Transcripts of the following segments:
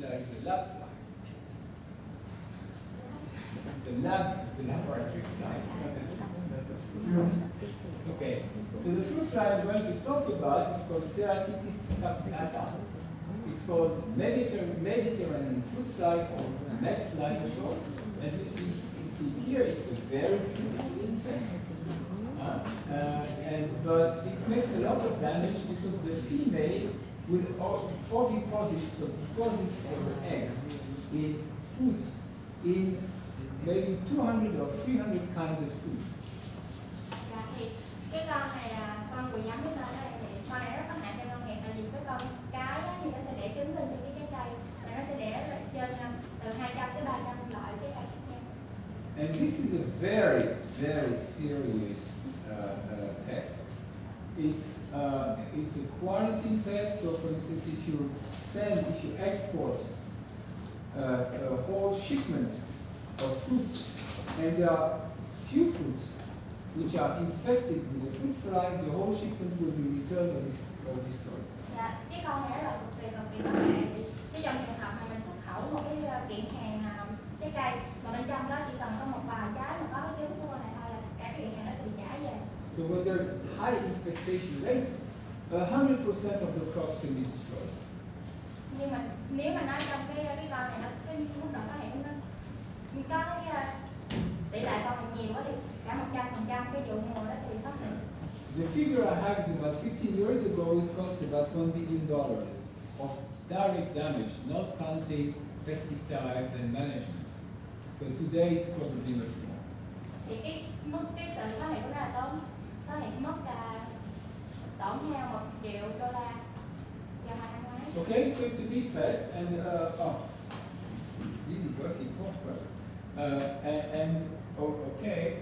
fly is a lab fly. It's a laboratory fly. It's not a fruit. Okay, so the fruit fly I'm going to talk about is called Ceratitis capitata. It's called Mediterranean fruit fly, or medfly in short. As you see it here, it's a very beautiful insect. But it makes a lot of damage because the female will oviposit, so deposits her eggs in fruits, in maybe 200 or 300 kinds of fruits. Thì cái con này là con bụi giấm cái con này thì con này rất có hại cho nông nghiệp, tại vì cái con cái thì nó sẽ đẻ trứng lên trên cái trái cây và nó sẽ đẻ trên từ 200 tới 300 loại trái cây khác nhau. And this is a very, very serious pest. It's a quarantine pest. So, for instance, if you export a whole shipment of fruits, and there are few fruits which are infested with the fruit fly, the whole shipment will be returned or destroyed. Dạ, cái con này là cực kỳ có hại. Thì trong trường hợp mà mình xuất khẩu một cái kiện hàng trái cây mà bên trong đó chỉ cần có một vài trái mà có cái trứng của con này thôi là cả cái kiện hàng nó sẽ bị trả về. So when there's high infestation rates, 100% of the crops can be destroyed. Nhưng mà nếu mà nói trong cái con này nó cái mức độ có hại nó có cái tỷ lệ con này nhiều quá thì cả 100% cái vụ mùa nó sẽ bị phát hiện. The figure I have is about 15 years ago, it cost about $1 billion of direct damage, not counting pesticides and management. So today it's probably much more. Thì cái sự phát hiện của nó là phát hiện mất tổn hao $1 triệu do hai năm ngoái. Okay, so it's a big pest, and it didn't work, it won't work.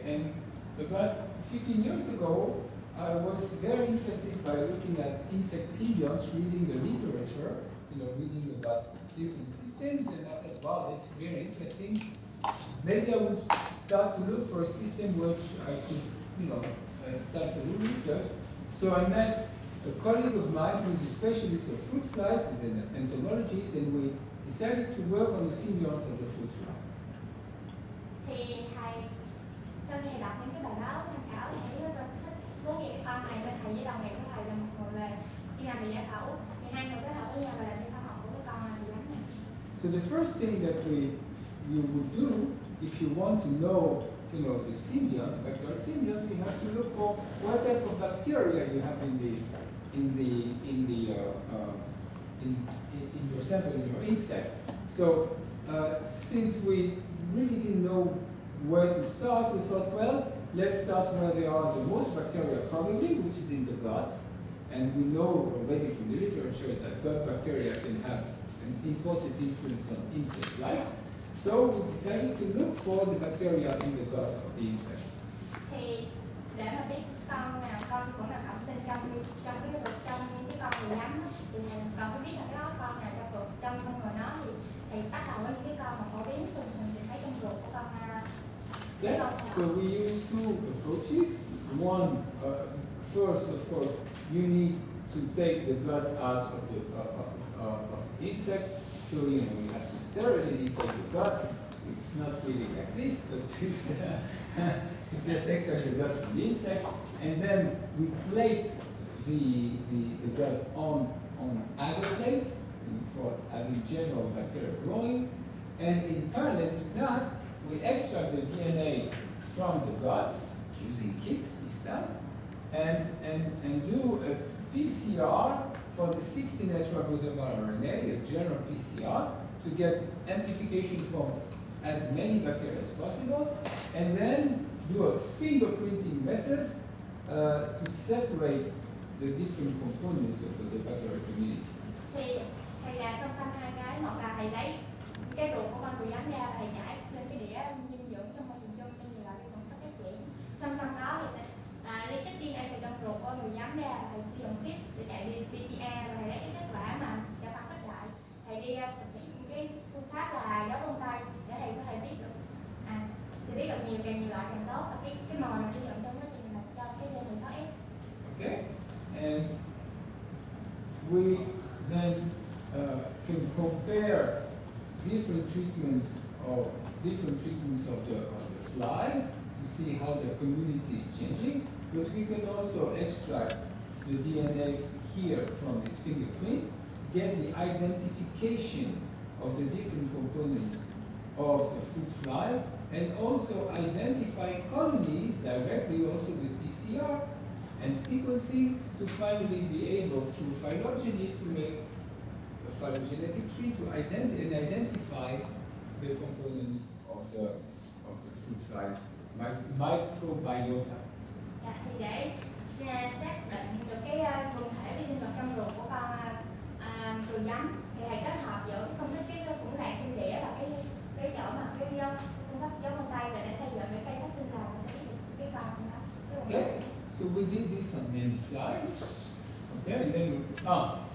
And about 15 years ago, I was very interested by looking at insect symbionts, reading the literature, reading about different systems, and I thought, wow, that's very interesting. Maybe I would start to look for a system which I could, start to do research. So I met a colleague of mine who's a specialist of fruit flies, he's an entomologist, and we decided to work on the symbionts of the fruit fly. Thì sau khi đọc những cái bài báo tham khảo thì thấy rất là thích thú về cái con này, nên thầy với đồng nghiệp của thầy là một người về chuyên làm về giải phẫu, thì hai người kết hợp với nhau và làm cho khoa học của cái con này giống này. So the first thing that you would do if you want to know, the symbionts, bacterial symbionts, you have to look for what type of bacteria you have in your sample, in your insect. So since we really didn't know where to start, we thought, well, let's start where there are the most bacteria probably, which is in the gut. And we know already from the literature that gut bacteria can have an important influence on insect life. So we decided to look for the bacteria in the gut of the insect. Thì để mà biết con của nào cộng sinh trong cái con người giấm thì còn phải biết là cái con nào trong con người nó thì bắt đầu với những cái con mà phổ biến thường thì thấy trong ruột của con. Yeah. So we use two approaches. One, first, of course, you need to take the gut out of the insect. So you have to sterilely take the gut. It's not really like this, but you just extract the gut from the insect, and then we plate the gut on agar plates for having general bacteria growing, and in parallel to that, we extract the DNA from the gut using kits this time, and do a PCR for the 16S ribosomal RNA, a general PCR, to get amplification from as many bacteria as possible, and then do a fingerprinting method to separate the different components of the bacterial community. Thì thầy làm song hai cái, một là thầy lấy cái ruột của con bụi giấm ra, thầy trải lên cái đĩa dinh dưỡng trong môi trường chung cho nhiều loại vi khuẩn sắp phát triển. Song đó thì sẽ lấy chất DNA từ trong ruột của con bụi giấm ra, thầy sử dụng kit để chạy đi PCR và thầy lấy cái kết quả mà sẽ phân tích lại. Thầy đi thực hiện cái phương pháp là dấu vân tay để thầy có thể biết được biết được càng nhiều loại càng tốt, và cái mồi mà sử dụng trong quá trình là cho cái C16S. Okay, and we then can compare different treatments of the fly to see how the community is changing, but we can also extract the DNA here from this fingerprint, get the identification of the different components of the fruit fly, and also identify colonies directly also with PCR and sequencing to finally be able through phylogeny to make a phylogenetic tree to identify the components of the fruit flies microbiota. Dạ, thì để xác định được cái quần thể vi sinh vật trong ruột của con ruồi giấm thì thầy kết hợp giữa cái công thức cái khủng rạn trên đĩa và cái chỗ mà cái công thức dấu vân tay để xây dựng cái cây phát sinh là sẽ biết được cái con đó. Okay, so we did this on many flies. Okay, and then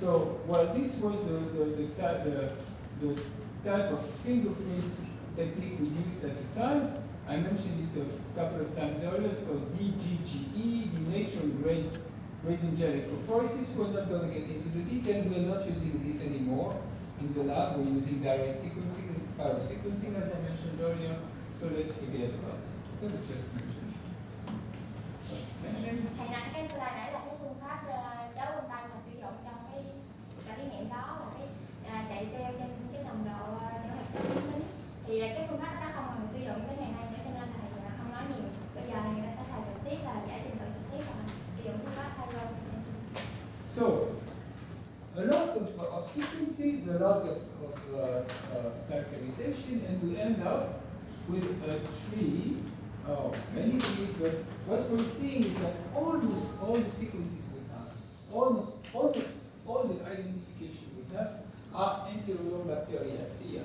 so well, this was the type of fingerprint technique we used at the time. I mentioned it a couple of times earlier. It's called DGGE, denatured gradient gel electrophoresis. We're not going to get into the detail. We're not using this anymore in the lab. We're using direct sequencing, sequencing, as I mentioned earlier. So let's forget about this. Let me just mention. Thầy nói cái slide nãy là cái phương pháp dấu vân tay mà sử dụng trong cái thí nghiệm đó là cái chạy cell trên cái nồng độ tiểu hạt xơ tính. Thì cái phương pháp đó không còn được sử dụng cái ngày nay nữa cho nên là thầy không nói nhiều. Bây giờ người ta sẽ thầy trực tiếp là giải trình tự trực tiếp và sử dụng phương pháp sequencing. So a lot of sequences, a lot of characterization, and we end up with a tree. Many trees, but what we're seeing is that almost all the sequences we have, almost all the identification we have are Enterobacteriaceae.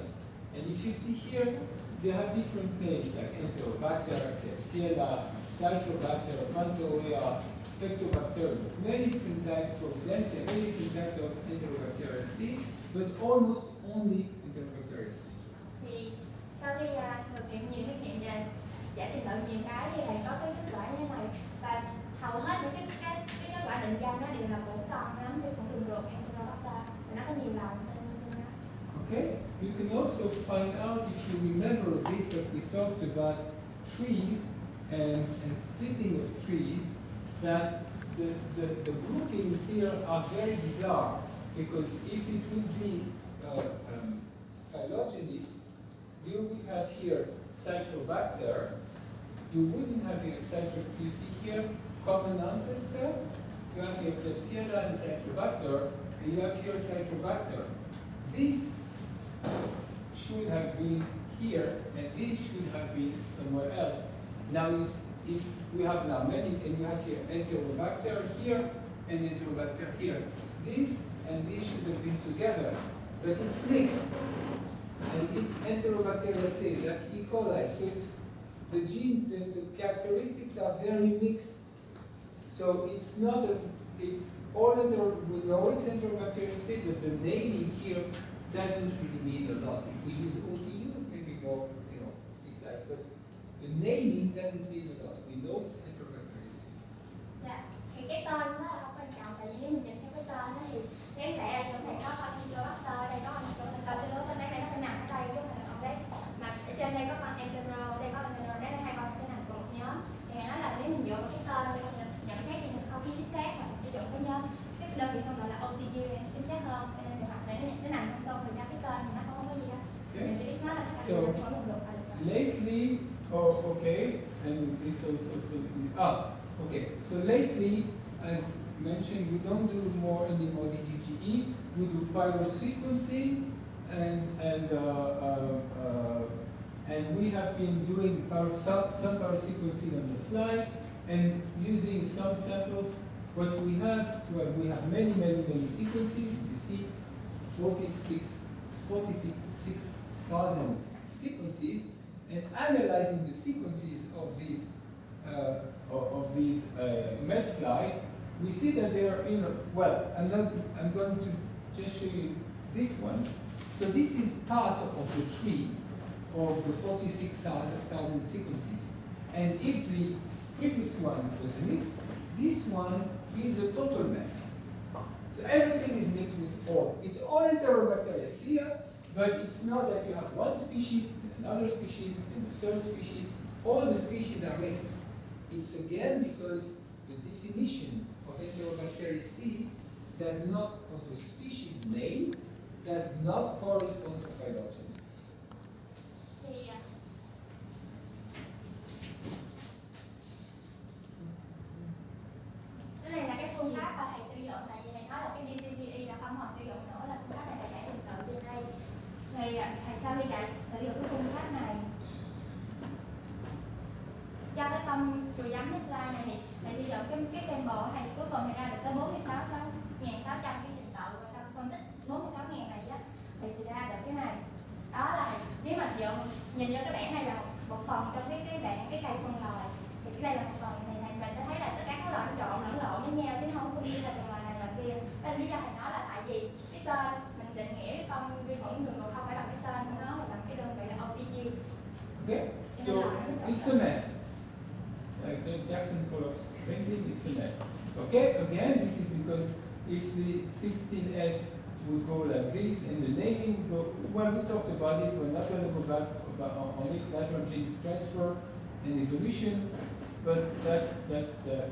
And if you see here, they have different names like Enterobacter, Klebsiella, Citrobacter, Mantoea, Pectobacterium, many different types of Providencia, many different types of Enterobacteriaceae, but almost only Enterobacteriaceae. Thì sau khi thực hiện nhiều thí nghiệm về giải trình tự nhiều cái thì thầy có cái kết quả như thế này và hầu hết những cái kết quả định danh nó đều là của con nhóm vi khuẩn đường ruột Enterobacter và nó có nhiều lòng trên nó. Okay, you can also find out if you remember a bit that we talked about trees and splitting of trees, that the groupings here are very bizarre because if it would be phylogeny, you would have here Citrobacter. You wouldn't have here you see here common ancestor, you have here Klebsiella and Citrobacter, and you have here Citrobacter. This should have been here, and this should have been somewhere else. Now, if we have now many, and you have here Enterobacter here and Enterobacter here, this and this should have been together, but it's mixed, and it's Enterobacteriaceae, like E. coli. So it's the gene, the characteristics are very mixed. So it's not it's all we know it's Enterobacteriaceae, but the naming here doesn't really mean a lot. If we use OTU, it may be more, precise, but the naming doesn't mean a lot. We know it's Enterobacteriaceae. Dạ, thì cái tên nó không quan trọng, tại vì nếu mình nhìn theo cái tên đó thì nếu vậy đây chỗ này có Citrobacter, đây có Citrobacter, đây nó phải nằm ở đây chứ không phải ở đây. Mà ở trên đây có con Entero, đây có Entero, đây hai con sẽ nằm cùng một nhóm. Thì nói là nếu mình dựa vào cái tên để mình nhận xét thì mình không chính xác mà mình sử dụng cái nhóm cái đơn vị phân loại là OTG thì sẽ chính xác hơn. Cho nên trường hợp này nó nằm trong tôn thì ra cái tên thì nó không có gì đó. Mình chỉ biết nó là tất cả So lately, okay, and this also okay. So lately, as mentioned, we don't do any more DGE. We do pyrosequencing, and we have been doing some pyrosequencing on the fly, and using some samples. What we have many sequences. You see, 46,000 sequences, and analyzing the sequences of these medflies, we see that they are, I'm going to just show you this one. So this is part of the tree of the 46,000 sequences. And if the previous one was a mix, this one is a total mess. So everything is mixed with all. It's all Enterobacteriaceae, But it's not that you have one species and another species and a third species. All the species are mixed. It's again because the definition of Enterobacteria C does not, or the species name, does not correspond to phylogeny. Thì cái này là cái phương pháp mà thầy sử dụng, tại vì thầy nói là cái DCGE là không còn sử dụng nữa, là phương pháp này là giải trình tự DNA. Thì thầy sau khi sử dụng cái phương pháp này cho cái con chùi giấm cái slide này thì thầy sử dụng cái sample này, cuối cùng thầy ra được tới 46.600 cái trình tự, và sau phân tích 46.000 này á thì sẽ ra được cái này. Đó là nếu mà nhìn vô cái bảng này là một phần trong cái bảng cái cây phân loài, thì cái đây là một phần này mình sẽ thấy là tất cả các loại nó lẫn lộn với nhau chứ nó không có ghi là từng loài này là kia. Đó là lý do thầy nói là tại vì cái tên mình định nghĩa cái con vi khuẩn đường ruột không phải bằng cái tên của nó mà bằng cái đơn vị là OTG. Okay, so it's a mess. Like Jackson Pollock's painting, it's a mess. Okay, again, this is because if the 16S would go like this and the naming would go, well, we talked about it, we're not going to go back on it, nitrogen transfer and evolution, but that's the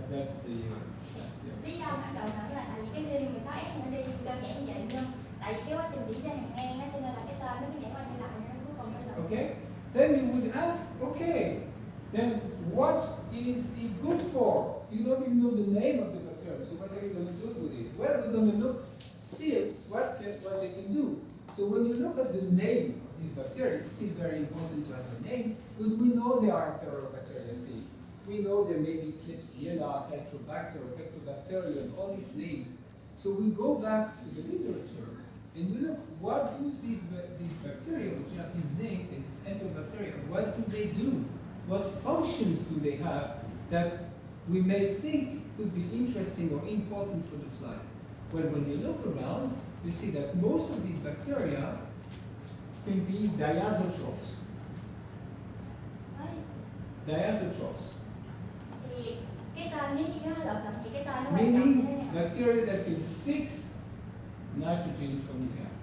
Lý do ban đầu nói là tại vì cái gen 16S nó đi đơn giản như vậy, nhưng tại vì cái quá trình diễn ra hàng ngang á, cho nên là cái tên nó cứ nhảy qua như lại nó cuối cùng nó là. Okay, then you would ask, okay, then what is it good for? You don't even know the name of the bacterium, so what are you going to do with it? Well, we're going to look still what they can do. So when you look at the name of these bacteria, it's still very important to have a name, because we know they are Enterobacteria C. We know there may be Klebsiella, Citrobacter, Pectobacterium, all these names. So we go back to the literature and we look, what do these bacteria, which have these names, it's Enterobacteria, what do they do? What functions do they have that we may think could be interesting or important for the fly? Well, when you look around, you see that most of these bacteria can be diazotrophs. Diazotrophs. Thì cái tên nếu như nó lộn thì cái tên nó quan trọng Meaning như thế nào? bacteria that can fix nitrogen from the air.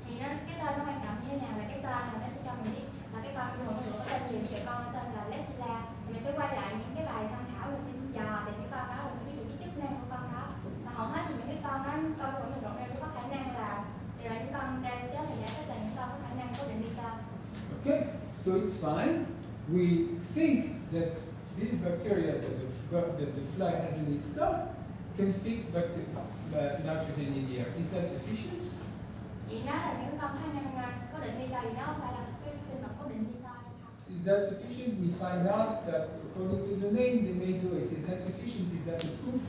Thì cái tên nó quan trọng như thế nào là cái tên mà nó sẽ cho mình biết là cái con thường có tên gì. Ví dụ con tên là Lepsila thì mình sẽ quay lại những cái bài tham khảo, mình sẽ dò về cái con đó, mình sẽ biết được cái chức năng của con đó. Và hầu hết thì những cái con đó, con của mình rộng có khả năng là đều là những con đang chết thì đã là những con có khả năng cố định đi tên. Okay, so it's fine. We think that these bacteria that the fly has in its gut can fix nitrogen in the air. Is that sufficient? Vậy nó là những con khả năng cố định đi tên, thì nó không phải là cái sinh vật cố định đi tên. Is that sufficient? We find out that according to the name they may do it. Is that sufficient? Is that the proof?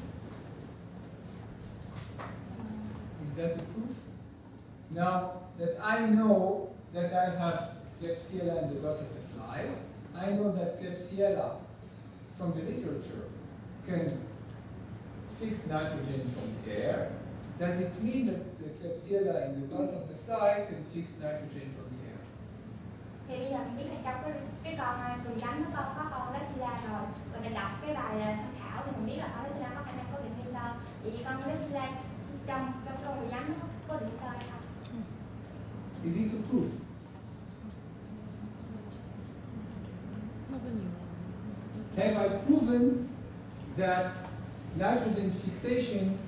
Is that the proof? Now that I know that I have Klebsiella in the gut of the fly, I know that Klebsiella from the literature can fix nitrogen from the air. Does it mean that the Klebsiella in the gut of the fly can fix nitrogen from the air? Thì bây giờ mình biết là trong cái con đùi rắn nó có con Lepsila rồi, và mình đọc cái bài tham khảo thì mình biết là con Lepsila có khả năng cố định đi tên. Vậy thì con Lepsila trong con đùi rắn nó có cố định đi tên hay không? Is it a proof? Have I proven that nitrogen fixation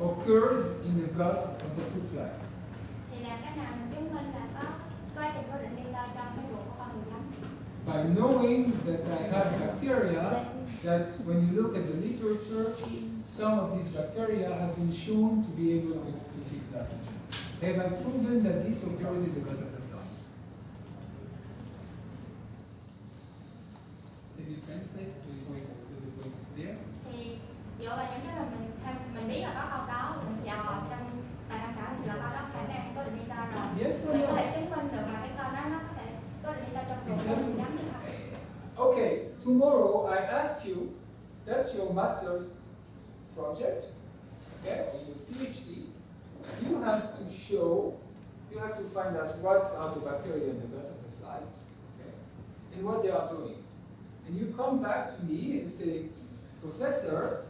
occurs in the gut of the fruit fly? Thì làm cách nào mình chứng minh là có quá trình cố định đi tên trong cái ruột của con đùi rắn? By knowing that I have bacteria, that when you look at the literature, some of these bacteria have been shown to be able to fix nitrogen. Have I proven that this occurs in the gut of the fly? Can you translate so the point is clear? Thì dựa vào những cái mà mình biết là có con đó, mình dò trong bài tham khảo thì là con đó khả năng cố định đi tên rồi. Yes or Mình có no? thể chứng minh được là cái con đó nó có thể cố định đi tên trong ruột của đùi rắn hay không? Okay, tomorrow I ask you, that's your master's project, okay, or your PhD. You have to show, you have to find out what are the bacteria in the gut of the fly, okay, and what they are doing. And you come back to me and say, Professor,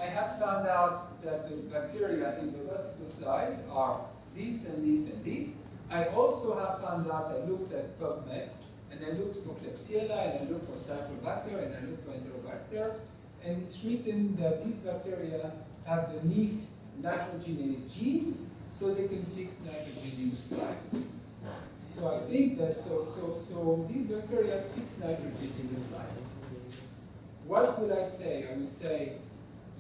I have found out that the bacteria in the gut of the flies are this and this and this, I also have found out, I looked at PubMed, and I looked for Klebsiella, and I looked for Citrobacter, and I looked for Enterobacter, and it's written that these bacteria have the NIF nitrogenase genes, so they can fix nitrogen in the fly. So I think that, so these bacteria fix nitrogen in the fly. What would I say? I would say,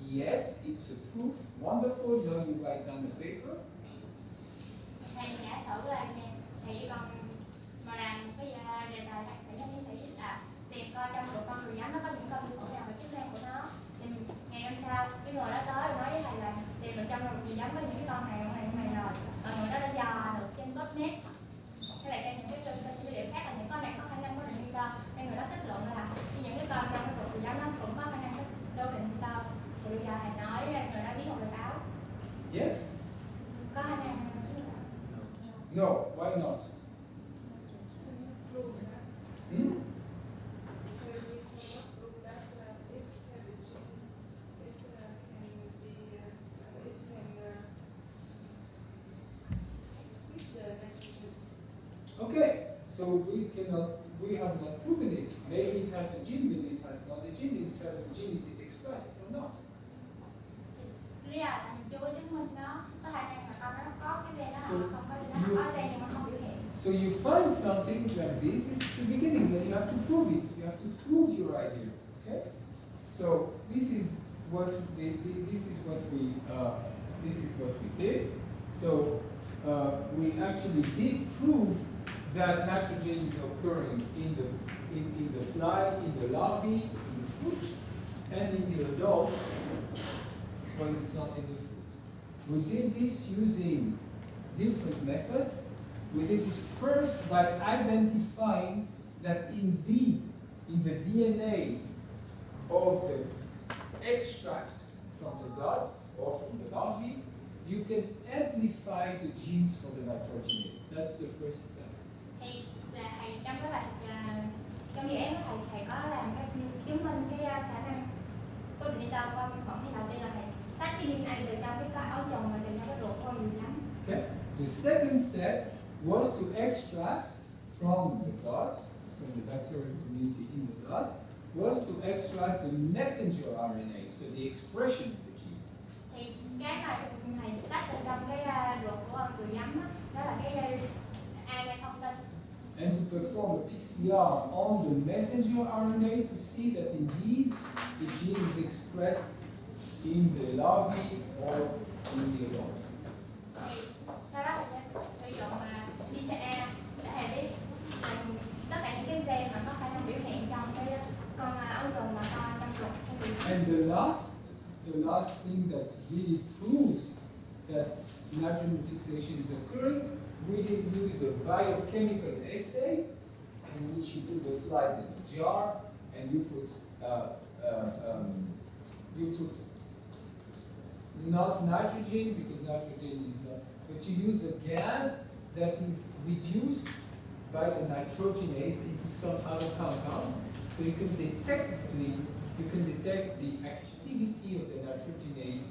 yes, it's a proof, wonderful, now you write down the paper. Thầy giả sử là thì còn mà làm cái đề tài thạc sĩ hay tiến sĩ là tìm coi trong một con người giám nó có những con vi khuẩn nào và chức năng của nó. Thì ngày hôm sau cái người đó tới nói với thầy là tìm được trong một người giám có những cái con này rồi, và người đó đã dò được trên PubMed hay là trên những cái cơ sở dữ liệu khác là những con này có khả năng có định nitơ, nên người đó kết luận là những cái con trong cái người giám nó cũng có khả năng đô định nitơ. Thì bây giờ thầy nói người đó viết một bài báo. Yes? Có khả năng. No, why not? Hmm? Okay, so we have not proven it. Maybe it has a gene, maybe it has not a gene. If it has a gene, is it expressed or not? Lý do là chưa có chứng minh nó có khả năng mà con nó có cái gen đó không có gen nó có gen nhưng mà không biểu hiện. So you find something like this is the beginning, then you have to prove it. You have to prove your idea. Okay? So this is what we did. So we actually did prove that nitrogen is occurring in the fly, in the larvae, in the fruit, and in the adult, but it's not in the fruit. We did this using different methods. We did it first by identifying that indeed in the DNA of the extract from the guts or from the larvae, you can amplify the genes for the nitrogenase. That's the first step. Thì là thầy trong cái bài trong dự án của thầy có làm cái chứng minh cái khả năng cố định nitơ qua vi khuẩn. Thì đầu tiên là thầy tách cái DNA từ trong cái ống trùng và từ trong cái ruột con người lắm. Okay. The second step was to extract from the guts, from the bacterial community in the gut, was to extract the messenger RNA, so the expression of the gene. Thì cái mà thầy tách từ trong cái ruột của con người lắm đó là cái RNA thông tin. And to perform a PCR on the messenger RNA to see that indeed the gene is expressed in the larvae or in the adult. Thì sau đó thầy sẽ sử dụng PCR để thầy biết tất cả những cái gen mà có khả năng biểu hiện trong cái con ống trùng và con trong ruột. And the last thing that really proves that nitrogen fixation is occurring, we did use a biochemical assay in which you put the flies in a jar and you put not nitrogen, because nitrogen is not, but you use a gas that is reduced by the nitrogenase into some other compound, so you can detect the activity of the nitrogenase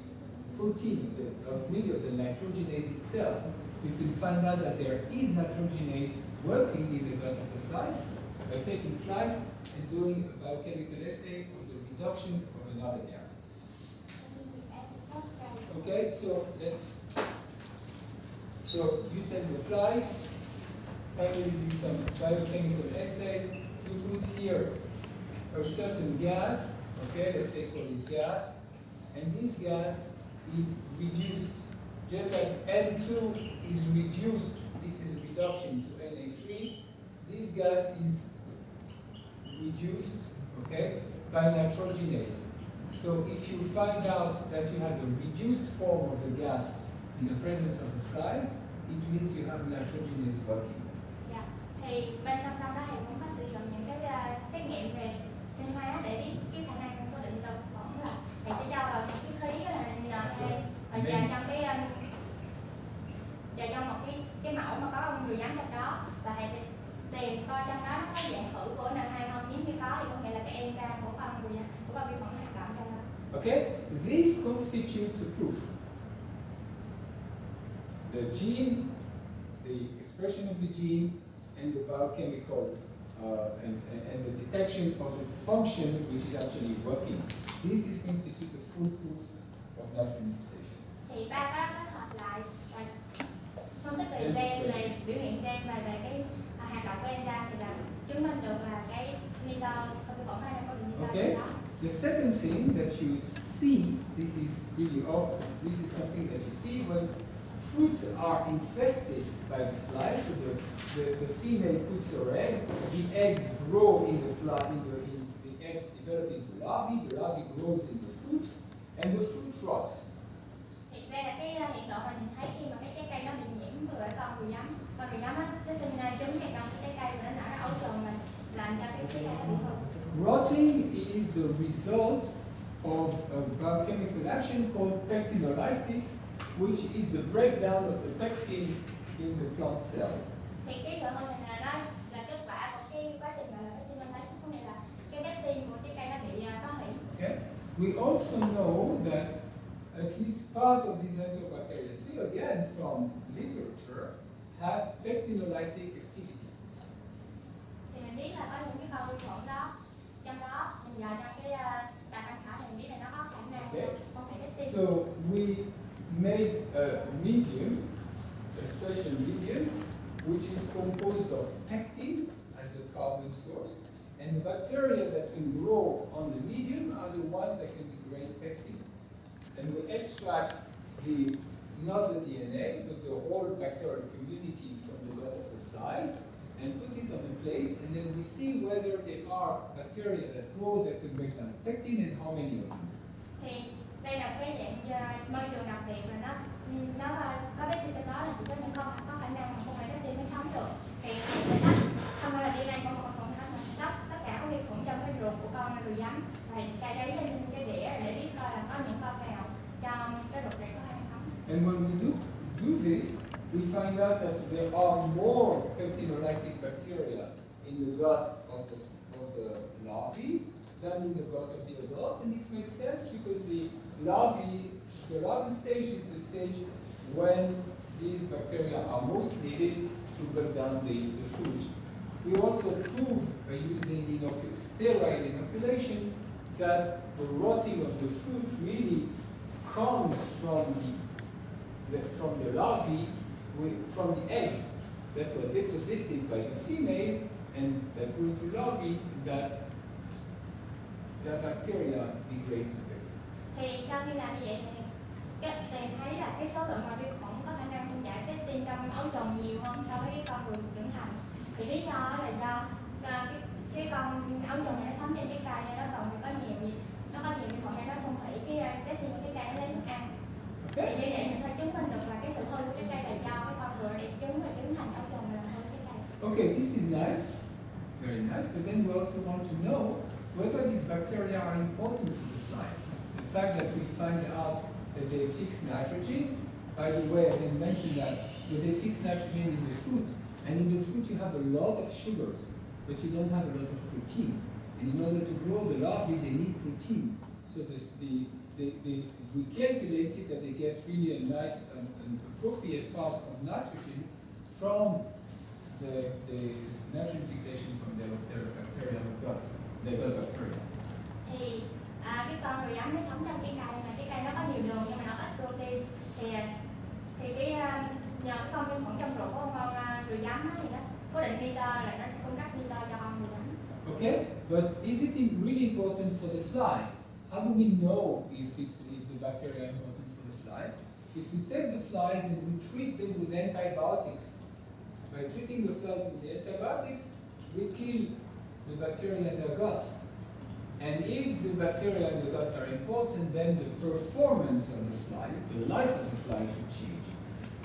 protein of the nitrogenase itself. You can find out that there is nitrogenase working in the gut of the flies by taking flies and doing a biochemical assay of the reduction of another gas. Okay, so you take the flies, finally do some biochemical assay. You put here a certain gas, okay, let's say call it gas, and this gas is reduced, just like N2 is reduced, this is a reduction to Na3, this gas is reduced, okay, by nitrogenase. So if you find out that you have the reduced form of the gas in the presence of the flies, it means you have nitrogenase working. Dạ. Thì bên song song đó thầy cũng có sử dụng những cái xét nghiệm về sinh hóa để biết cái khả năng cố định nitơ của khuẩn là thầy sẽ cho vào những cái khí là NA và vào trong một cái mẫu mà có ông người giám trong đó, và thầy sẽ tìm coi trong đó nó có dạng thử của NA không. Nếu như có thì có nghĩa là cái enzyme của con người của con vi khuẩn nó hoạt động trong đó. Okay, this constitutes a proof. The gene, the expression of the gene and the biochemical and the detection of the function which is actually working. This is constitute a full proof of nitrogen fixation. Thì ba có kết hợp lại và phân tích về gen, về biểu hiện gen và về cái hoạt động của enzyme thì là chứng minh được là cái nitro trong cái bổn hai có được nitro. Okay. The second thing that you see, this is really obvious. This is something that you see when fruits are infested by the fly. So the female puts her egg, the eggs grow in the fly, the eggs develop into larvae, the larvae grows in the fruit, and the fruit rots. Thì đây là cái hiện tượng mà nhìn thấy khi mà cái trái cây nó bị nhiễm bởi con ruồi giấm nó sinh ra trứng này trong cái trái cây và nó nở ra ấu trùng mình làm cho cái trái cây nó bị hư. Rotting is the result of a biochemical action called pectinolysis, which is the breakdown of the pectin in the plant cell. Thì cái sự hư này là kết quả của cái quá trình gọi là pectinolysis, có nghĩa là cái pectin của trái cây nó bị phá hủy. Okay. We also know that at least part of these Enterobacteriaceae, again from literature, have pectinolytic activity. Thì mình biết là có những cái con vi khuẩn đó, trong đó mình giờ trong cái đà văn khả mình biết là nó có khả năng phân hủy pectin. So we made a medium, a special medium, which is composed of pectin as a carbon source, and the bacteria that can grow on the medium are the ones that can degrade pectin. And we extract not the DNA, but the whole bacterial community from the gut of the flies, and put it on the plates, and then we see whether there are bacteria that grow that can break down pectin and how many of them. Thì đây là cái dạng môi trường đặc biệt là nó có pectin trong đó là chỉ có những con có khả năng mà không phải pectin mới sống được. Thì nó không phải là DNA của một con nó là tất cả các vi khuẩn trong cái ruột của con ruồi giấm và cài giấy lên cái đĩa để biết coi là có những con nào trong cái ruột này có hay không. And when we do this, we find out that there are more pectinolytic bacteria in the gut of the larvae than in the gut of the adult, and it makes sense because the larval stage is the stage when these bacteria are most needed to break down the food. We also prove by using steroid inoculation that the rotting of the fruit really comes from the larvae, from the eggs that were deposited by the female and that go into larvae, that bacteria degrades the pectin. Thì sau khi làm như vậy thì tìm thấy là cái số lượng vi khuẩn có khả năng phân giải pectin trong ấu trùng nhiều hơn so với cái con ruồi trưởng thành. Thì lý do là do cái con ấu trùng này nó sống trên trái cây nên nó cần phải có nhiều vi khuẩn để nó phân hủy cái pectin của trái cây nó lấy thức ăn. Thì như vậy mình phải chứng minh được là cái sự hư của trái cây là do cái con ruồi này trứng và trứng thành ấu trùng làm hư trái cây. Okay, this is nice, very nice, but then we also want to know whether these bacteria are important for the fly. The fact that we find out that they fix nitrogen, by the way, I didn't mention that they fix nitrogen in the fruit, and in the fruit you have a lot of sugars, but you don't have a lot of protein. And in order to grow the larvae, they need protein. So we calculated that they get really a nice and appropriate part of nitrogen from the nitrogen fixation from their bacterial guts, their gut bacteria. Thì cái con ruồi giấm nó sống trong trái cây mà trái cây nó có nhiều đường nhưng mà nó ít protein thì cái nhờ cái con vi khuẩn trong ruột của con ruồi giấm thì nó cố định nitơ là nó cung cấp nitơ cho con ruồi giấm. Okay, but is it really important for the fly? How do we know if the bacteria are important for the fly? If we take the flies and we treat them with antibiotics, by treating the flies with the antibiotics, we kill the bacteria in their guts. And if the bacteria in the guts are important, then the performance of the fly, the life of the fly should change.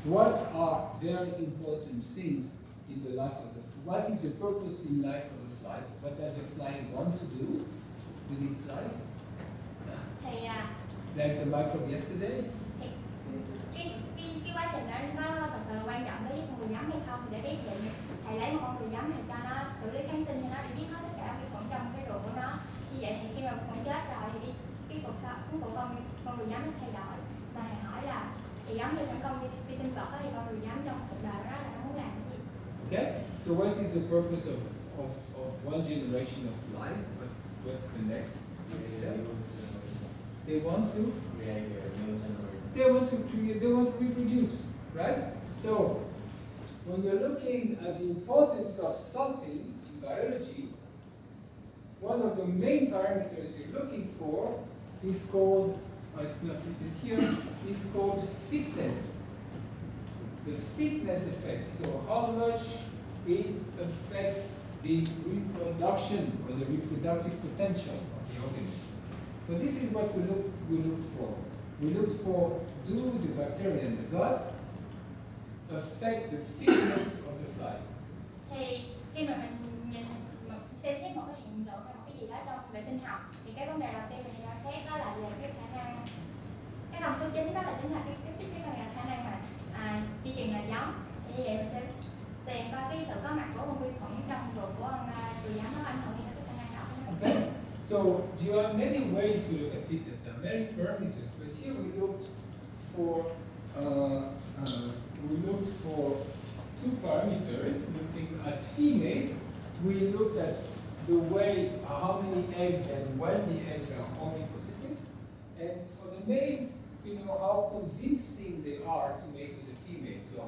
What are very important things in the life of the fly? What is the purpose in life of the fly? What does the fly want to do with its life? Like the microbe yesterday? Cái quá trình đó nó thật sự là quan trọng đối với con ruồi giấm hay không, để biết vậy thầy lấy một con ruồi giấm này cho nó xử lý kháng sinh cho nó để giết hết tất cả vi khuẩn trong cái ruột của nó. Như vậy thì khi mà con chết rồi thì cái cuộc sống của con ruồi giấm nó thay đổi. Mà thầy hỏi là thì giống như những con vi sinh vật thì con ruồi giấm trong cuộc đời đó là nó muốn Okay? So what is the purpose of one generation of flies? What's the next step? They want to create their new generation. they want to create, they want to reproduce, right? So when you're looking at the importance of something in biology, one of the main parameters you're looking for is called, it's not written here, is called fitness. The fitness effect. So how much it affects the reproduction or the reproductive potential of the organism. So this is what we look for. We look for, do the bacteria in the gut affect the fitness of the fly? Thì khi mà mình nhìn xem xét một cái hiện tượng hay một cái gì đó trong vệ sinh học thì cái vấn đề đầu tiên mình xem xét đó là về cái khả năng, cái thông số chính đó là chính là cái khả năng mà di truyền là giống. Thì như vậy mình sẽ tìm coi cái sự có mặt của con vi khuẩn trong ruột của con ruồi giấm nó ảnh hưởng đến cái khả năng đó. Okay. So there are many ways to look at fitness. There are many parameters, but here we looked for two parameters. Looking at females, we looked at the way, how many eggs and when the eggs are oviposited, and for the males, you know how convincing they are to make with the females. So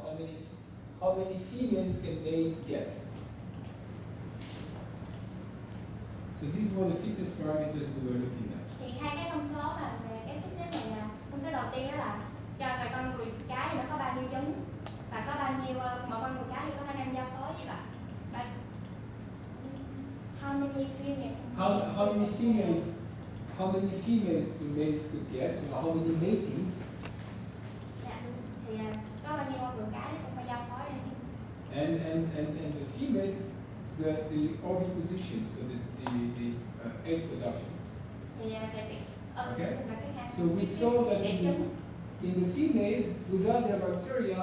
how many females can males get? So these were the fitness parameters we were looking at. Thì hai cái thông số mà về cái fitness này là thông số đầu tiên đó là cho về con ruồi cái thì nó có bao nhiêu trứng và có bao nhiêu một con ruồi cái thì có khả năng giao phối với bạn. How many females? How many females the males could get? Or how many matings? Dạ, thì có bao nhiêu con ruồi cái nó sẽ giao phối lên. And the females, the oviposition, so the egg production. Thì về việc Okay. là cái khả năng. So we saw that in the females, without their bacteria,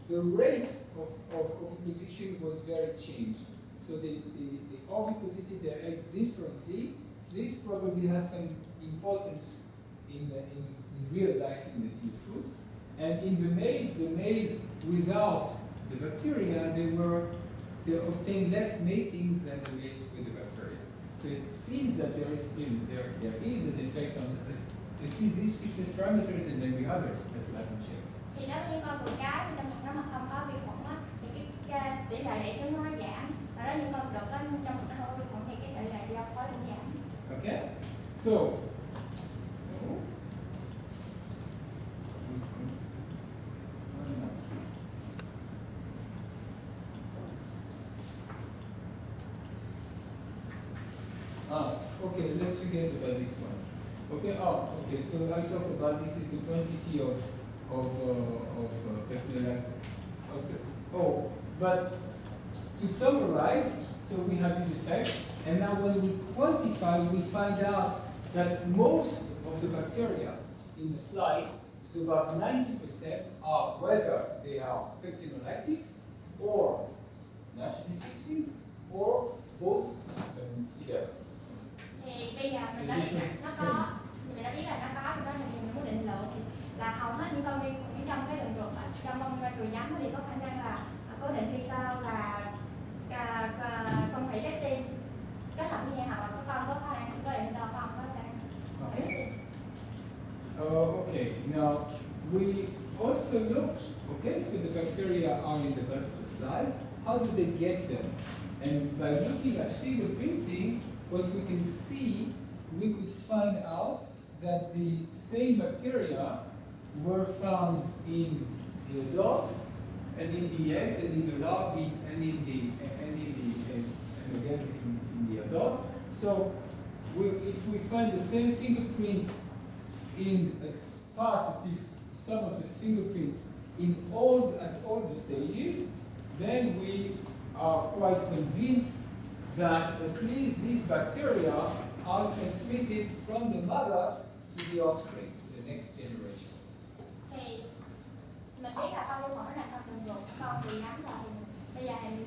the rate of oviposition was very changed. So they oviposited their eggs differently. This probably has some importance in real life in the fruit. And in the males without the bacteria, they obtained less matings than the males with the bacteria. So it seems that there is an effect on that. It is these fitness parameters and then the others that we haven't checked. Thì đối với con ruồi cái trong một nó mà không có vi khuẩn á, thì cái tỷ lệ đẻ trứng nó giảm. Và đó những con ruồi có trong một nó không có vi khuẩn thì cái tỷ lệ giao phối cũng giảm. Okay, so okay, let's forget about this one. Okay, okay, so I talked about this is the quantity of but to summarize, so we have this effect, and now when we quantify, we find out that most of the bacteria in the fly, so about 90%, are whether they are pectinolactic or naturally fixing, or both of them together. Thì bây giờ mình đã biết là nó có, mình đã biết là nó có, đó là mình muốn định lượng thì là hầu hết những con vi khuẩn trong cái đường ruột, trong con ruồi giấm thì có khả năng là cố định phi tơ là phân hủy lectin kết hợp với nhau hoặc là các con có khả năng cố định tơ không có khả năng. Okay, now we also looked, okay, so the bacteria are in the gut of the fly. How do they get them? And by looking at fingerprinting, what we can see, we could find out that the same bacteria were found in the adults and in the eggs and in the larvae and again in the adults. So if we find the same fingerprint in a part of this, some of the fingerprints at all the stages, then we are quite convinced that at least these bacteria are transmitted from the mother to the offspring, to the next generation. Thì mình biết là con vi khuẩn là con đường ruột, con ruồi giấm rồi. Bây giờ mình